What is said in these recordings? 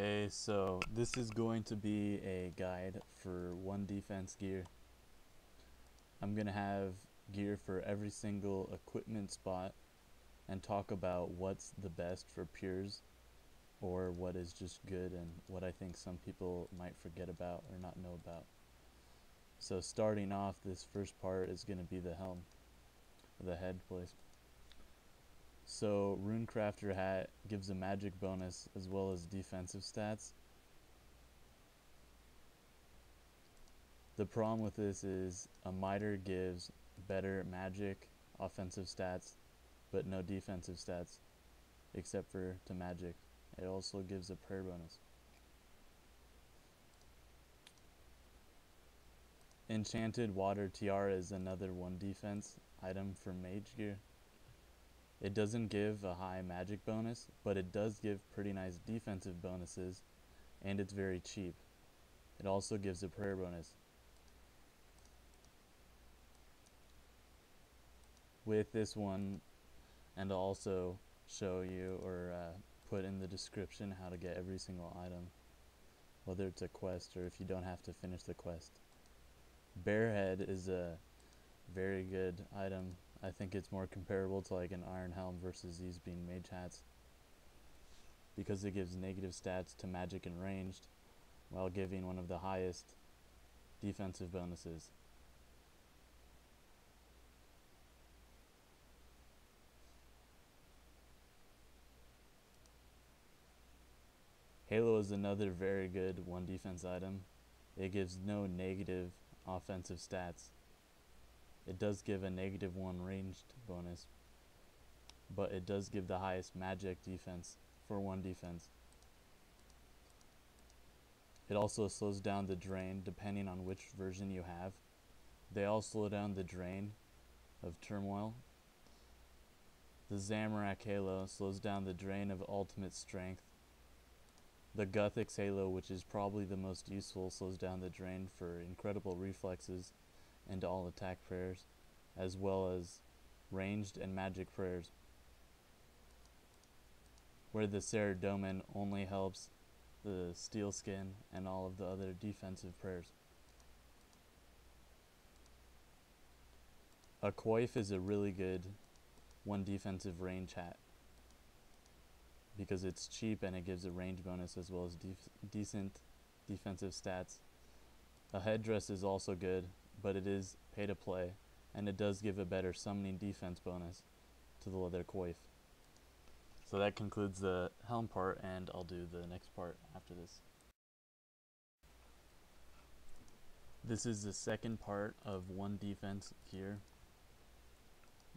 Okay, so this is going to be a guide for one defense gear. I'm going to have gear for every single equipment spot and talk about what's the best for pures or what is just good and what I think some people might forget about or not know about. So starting off, this first part is going to be the helm, the head place. So runecrafter hat gives a magic bonus as well as defensive stats. The problem with this is a mitre gives better magic offensive stats but no defensive stats except for to magic. It also gives a prayer bonus. Enchanted water tiara is another 1 defense item for mage gear. It doesn't give a high magic bonus, but it does give pretty nice defensive bonuses, and it's very cheap. It also gives a prayer bonus. With this one, and I'll also show you or put in the description how to get every single item, whether it's a quest or if you don't have to finish the quest. Barehead is a very good item. I think it's more comparable to like an iron helm versus these being mage hats, because it gives negative stats to magic and ranged while giving one of the highest defensive bonuses. Halo is another very good 1 defense item. It gives no negative offensive stats. It does give a -1 ranged bonus, but it does give the highest magic defense for 1 defense. It also slows down the drain depending on which version you have. They all slow down the drain of turmoil. The Zamorak Halo slows down the drain of ultimate strength. The Guthix Halo, which is probably the most useful, slows down the drain for incredible reflexes and all attack prayers, as well as ranged and magic prayers, where the Saradomin only helps the steel skin and all of the other defensive prayers. A coif is a really good 1 defensive range hat because it's cheap and it gives a range bonus as well as decent defensive stats. A headdress is also good, but it is pay to play, and it does give a better summoning defense bonus to the leather coif. So that concludes the helm part, and I'll do the next part after this. This is the second part of 1 defense gear.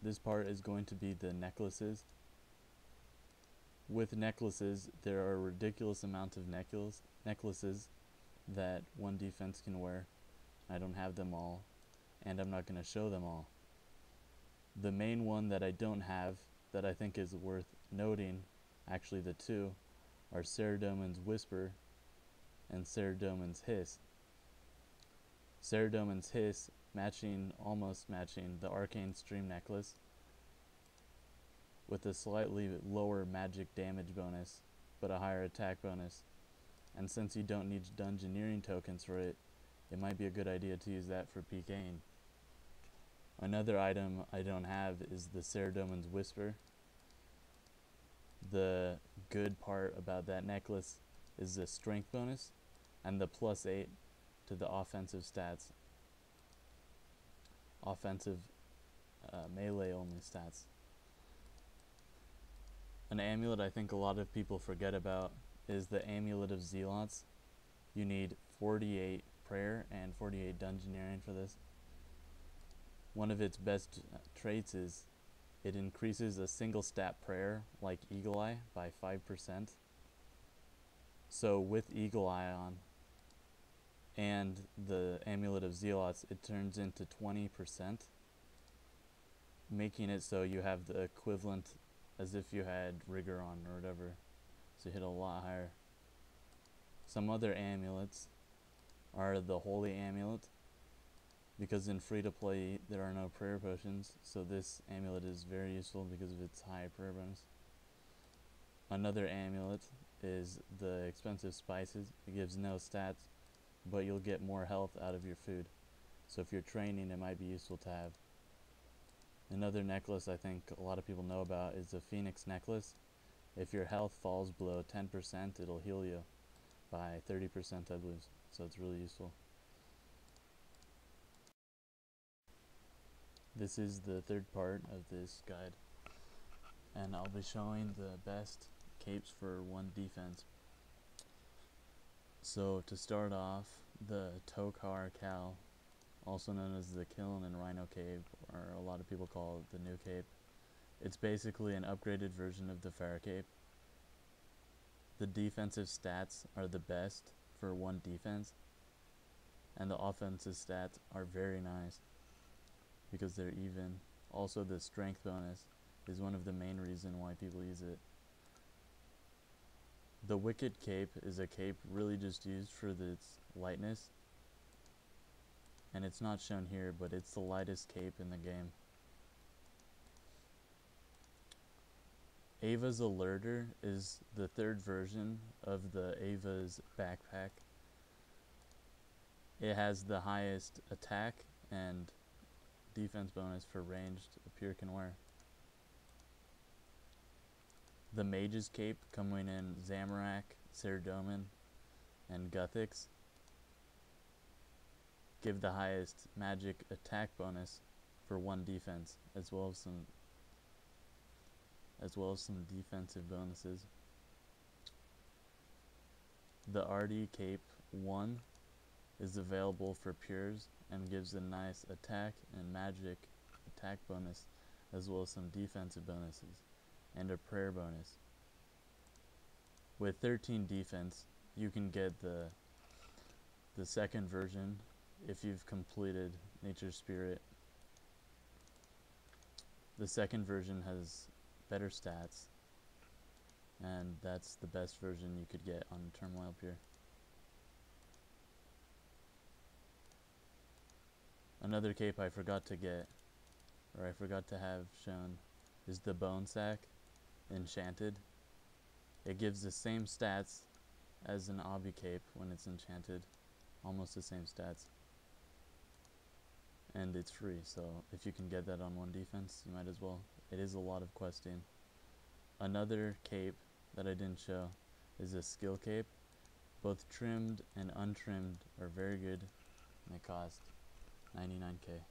This part is going to be the necklaces. With necklaces, there are a ridiculous amount of necklaces that 1 defense can wear. I don't have them all, and I'm not going to show them all. The main one that I don't have that I think is worth noting, actually the 2, are Saradomin's Whisper and Saradomin's Hiss. Saradomin's Hiss almost matching the arcane stream necklace, with a slightly lower magic damage bonus but a higher attack bonus, and since you don't need dungeoneering tokens for it, it might be a good idea to use that for PKing. Another item I don't have is the Saradomin's Whisper. The good part about that necklace is the strength bonus and the +8 to the offensive stats. Offensive melee only stats. An amulet I think a lot of people forget about is the amulet of zealots. You need 48 prayer and 48 dungeoneering for this. One of its best traits is it increases a single stat prayer like Eagle Eye by 5%. So with Eagle Eye on and the amulet of zealots, it turns into 20%, making it so you have the equivalent as if you had rigor on or whatever, so you hit a lot higher. Some other amulets are the holy amulet, because in free to play there are no prayer potions, so this amulet is very useful because of its high prayer bonus. Another amulet is the expensive spices. It gives no stats, but you'll get more health out of your food. So if you're training, it might be useful to have. Another necklace I think a lot of people know about is the Phoenix necklace. If your health falls below 10%, it'll heal you by 30%, I believe. So it's really useful. This is the third part of this guide, and I'll be showing the best capes for 1 defense. So to start off, the Tokar Cal, also known as the Kiln and Rhino Cape, or a lot of people call it the new cape. It's basically an upgraded version of the Pharaoh cape. The defensive stats are the best for 1 defense, and the offensive stats are very nice because they're even. Also, the strength bonus is one of the main reasons why people use it. The Wicked cape is a cape really just used for its lightness, and it's not shown here, but it's the lightest cape in the game. Ava's Alerter is the 3rd version of the Ava's backpack. It has the highest attack and defense bonus for ranged a Pure can wear. The Mage's cape, coming in Zamorak, Saradomin, and Guthix, give the highest magic attack bonus for 1 defense, as well as some defensive bonuses. The Artie cape 1 is available for pures and gives a nice attack and magic attack bonus, as well as some defensive bonuses and a prayer bonus. With 13 defense, you can get the 2nd version if you've completed Nature's Spirit. The 2nd version has better stats, and that's the best version you could get on Turmoil Pure. Another cape I forgot to have shown is the Bone Sack Enchanted. It gives the same stats as an obby cape when it's enchanted, almost the same stats, and it's free, so if you can get that on 1 defense, you might as well. It is a lot of questing. Another cape that I didn't show is a skill cape. Both trimmed and untrimmed are very good, and they cost 99k.